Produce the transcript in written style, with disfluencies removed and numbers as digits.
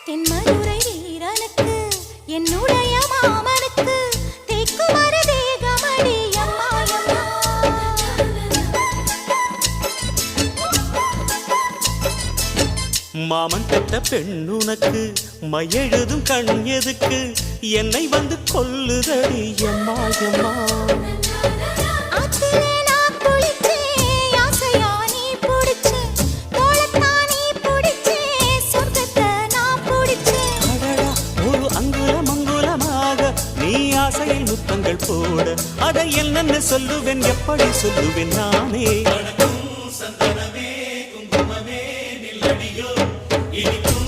தென்மதுரை வீரனுக்கு என்னுடைய மாமனுக்கு தேக்குமர தேகமடி அம்மா அம்மா. மாமன் பெற்ற பெண்ணுனக்கு மையெழுதும் கண் எதுக்கு என்னை வந்து கொல்லுதடி அம்மா அம்மா. ஆத்திலே நான் குளிச்சேன், ஆசையா நீ புடிச்சேன், தோளத்தான் நீ புடிச்சேன், சொர்க்கத்தை நான் புடிச்சேன். அடடா, ஒரு அங்குலம் அங்குலமாக நீ ஆசையில் முத்தங்கள் போட அதை என்னென்ன சொல்லுவேன் எப்படி சொல்லுவேன் நானே. சந்தனமே குங்குமமே நில்லடியோ இனிக்கும்